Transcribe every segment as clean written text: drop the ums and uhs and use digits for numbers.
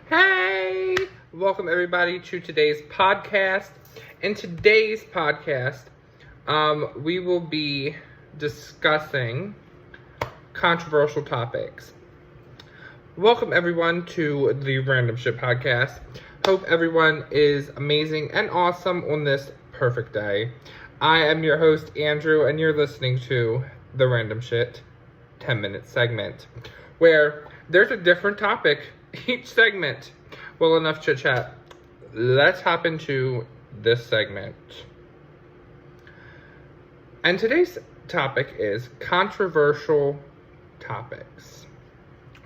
Hey! Welcome everybody to today's podcast. In today's podcast, we will be discussing controversial topics. Welcome everyone to the Random Shit Podcast. Hope everyone is amazing and awesome on this perfect day. I am your host, Andrew, and you're listening to the Random Shit 10-minute segment, where there's a different topic each segment. Well, enough chit chat. Let's hop into this segment. And today's topic is controversial topics.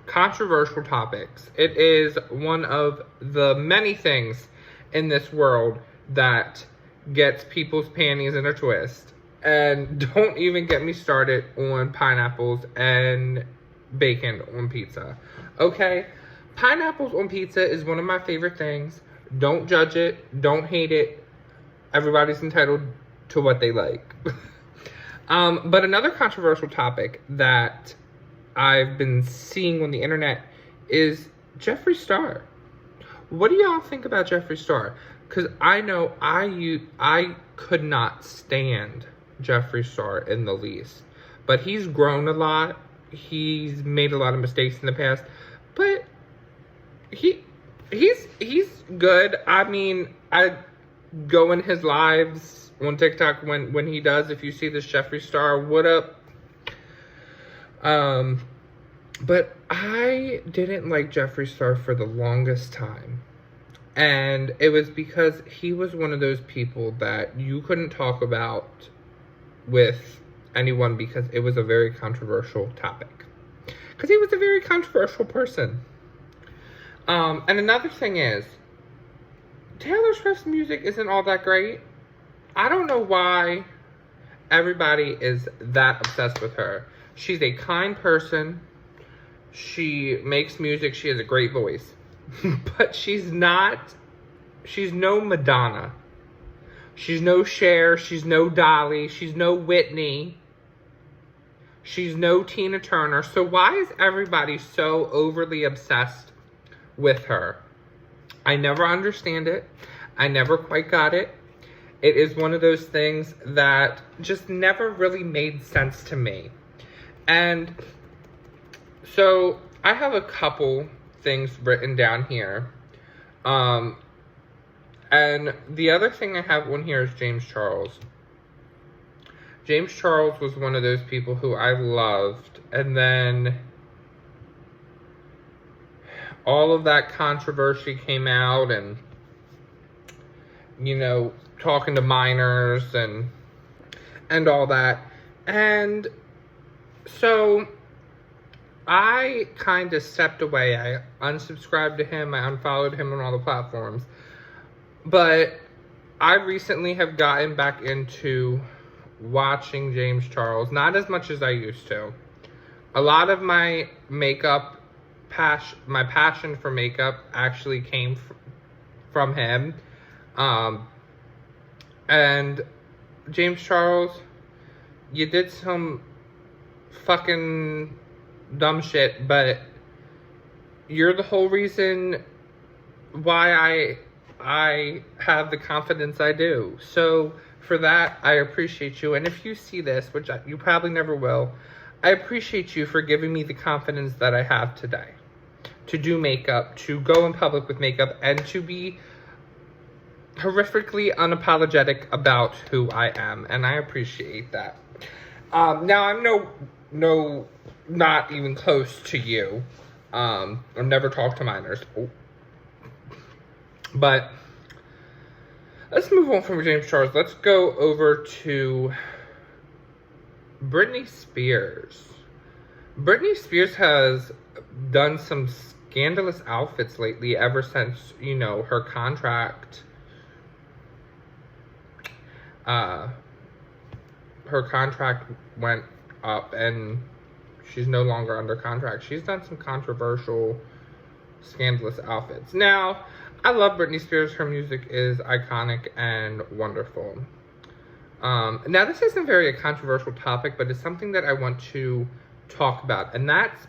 Controversial topics. It is one of the many things in this world that gets people's panties in a twist. And don't even get me started on pineapples and bacon on pizza. Okay? Pineapples on pizza is one of my favorite things. Don't judge it. Don't hate it. Everybody's entitled to what they like. But another controversial topic that I've been seeing on the internet is Jeffree Star. What do y'all think about Jeffree Star? Because I know I could not stand Jeffree Star in the least. But he's grown a lot. He's made a lot of mistakes in the past. But he's good. I mean, I go in his lives on TikTok when he does. If you see this Jeffree Star, what up? But I didn't like Jeffree Star for the longest time. And it was because he was one of those people that you couldn't talk about with anyone because it was a very controversial topic. Because he was a very controversial person. And another thing is, Taylor Swift's music isn't all that great. I don't know why everybody is that obsessed with her. She's a kind person. She makes music. She has a great voice. But she's no Madonna. She's no Cher. She's no Dolly. She's no Whitney. She's no Tina Turner. So why is everybody so overly obsessed with her? I never understand it. I never quite got it. It is one of those things that just never really made sense to me. And so I have a couple things written down here. And the other thing I have on here is James Charles. James Charles was one of those people who I loved. And then all of that controversy came out and, talking to minors and all that. And so I kind of stepped away. I unsubscribed to him. I unfollowed him on all the platforms. But I recently have gotten back into watching James Charles. Not as much as I used to. A lot of my makeup, my passion for makeup actually came from him. And James Charles, you did some fucking dumb shit, but you're the whole reason why I have the confidence I do. So for that, I appreciate you. And if you see this, which you probably never will, I appreciate you for giving me the confidence that I have today to do makeup, to go in public with makeup, and to be horrifically unapologetic about who I am. And I appreciate that. Now, I'm not even close to you. I've never talked to minors. But let's move on from James Charles. Let's go over to Britney Spears. Britney Spears has done some scandalous outfits lately ever since, her contract. Her contract went up and she's no longer under contract. She's done some controversial, scandalous outfits. Now, I love Britney Spears. Her music is iconic and wonderful. Now, this isn't very a controversial topic, but it's something that I want to talk about. And that's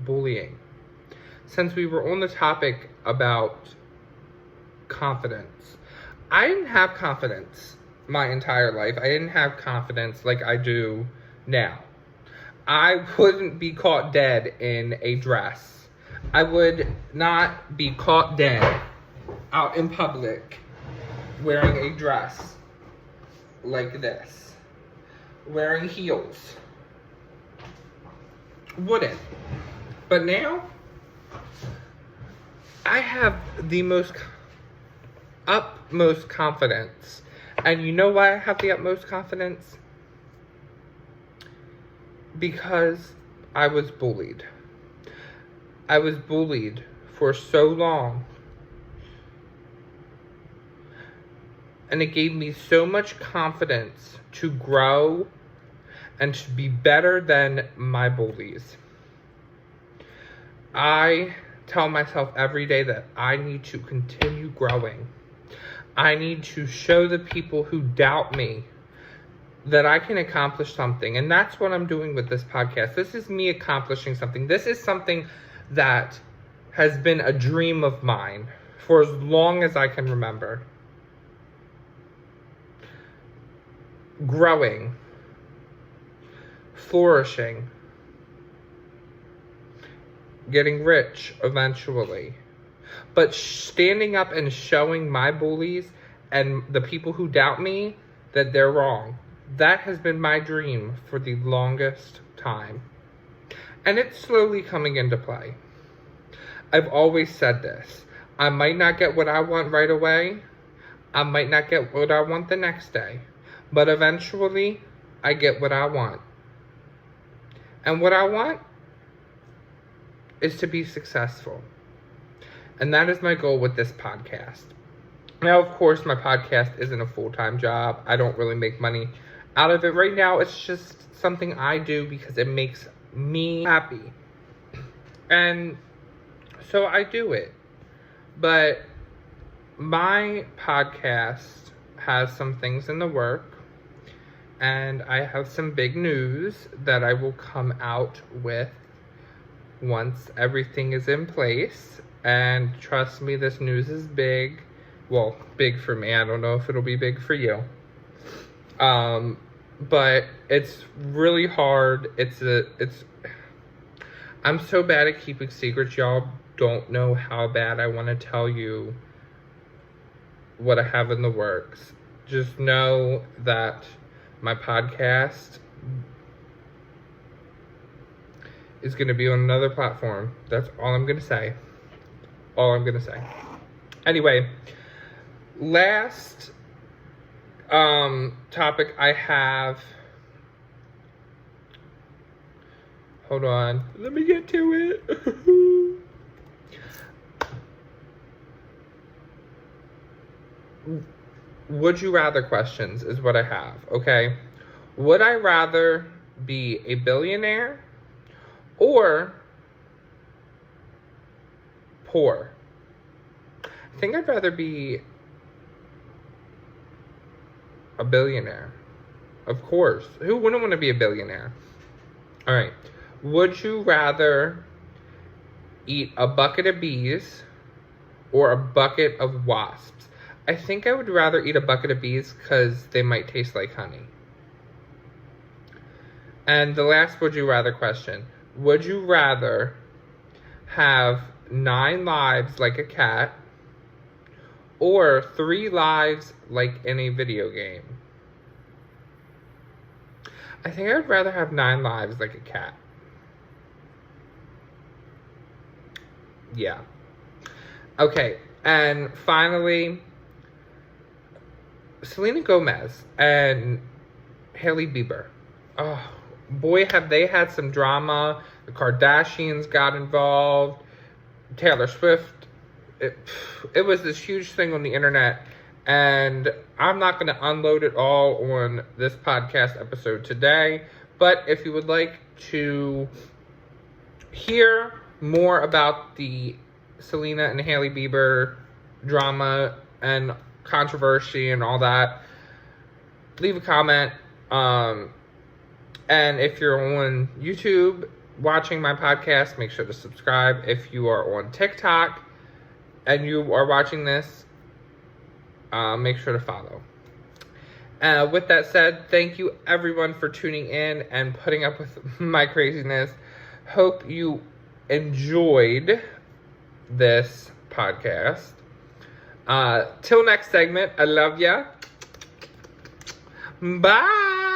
bullying. Since we were on the topic about confidence, I didn't have confidence my entire life. I didn't have confidence like I do now. I wouldn't be caught dead in a dress. I would not be caught dead out in public wearing a dress like this, wearing heels. Wouldn't. But now, I have the utmost confidence. And you know why I have the utmost confidence? Because I was bullied. I was bullied for so long. And it gave me so much confidence to grow and to be better than my bullies. I tell myself every day that I need to continue growing. I need to show the people who doubt me that I can accomplish something. And that's what I'm doing with this podcast. This is me accomplishing something. This is something that has been a dream of mine for as long as I can remember. Growing, flourishing, getting rich eventually. But standing up and showing my bullies and the people who doubt me that they're wrong. That has been my dream for the longest time. And it's slowly coming into play. I've always said this. I might not get what I want right away. I might not get what I want the next day. But eventually, I get what I want. And what I want is to be successful. And that is my goal with this podcast. Now, of course, my podcast isn't a full-time job. I don't really make money out of it right now. It's just something I do because it makes me happy. And so I do it. But my podcast has some things in the work. And I have some big news that I will come out with once everything is in place. And trust me, this news is big. Well, big for me. I don't know if it'll be big for you. But it's really hard. I'm so bad at keeping secrets. Y'all don't know how bad I want to tell you what I have in the works. Just know that my podcast is going to be on another platform. That's all I'm going to say. Anyway, last topic I have. Hold on. Let me get to it. Would you rather questions is what I have, okay? Would I rather be a billionaire or poor? I think I'd rather be a billionaire. Of course. Who wouldn't want to be a billionaire? All right. Would you rather eat a bucket of bees or a bucket of wasps? I think I would rather eat a bucket of bees because they might taste like honey. And the last would you rather question. Would you rather have 9 lives like a cat or 3 lives like in a video game? I think I would rather have 9 lives like a cat. Yeah. Okay, and finally, Selena Gomez and Hailey Bieber. Oh, boy, have they had some drama. The Kardashians got involved. Taylor Swift. It was this huge thing on the internet. And I'm not going to unload it all on this podcast episode today. But if you would like to hear more about the Selena and Hailey Bieber drama and controversy and all that, leave a comment. And if you're on YouTube, watching my podcast, make sure to subscribe. If you are on TikTok and you are watching this, make sure to follow. With that said, thank you everyone for tuning in and putting up with my craziness. Hope you enjoyed this podcast. Till next segment, I love ya. Bye.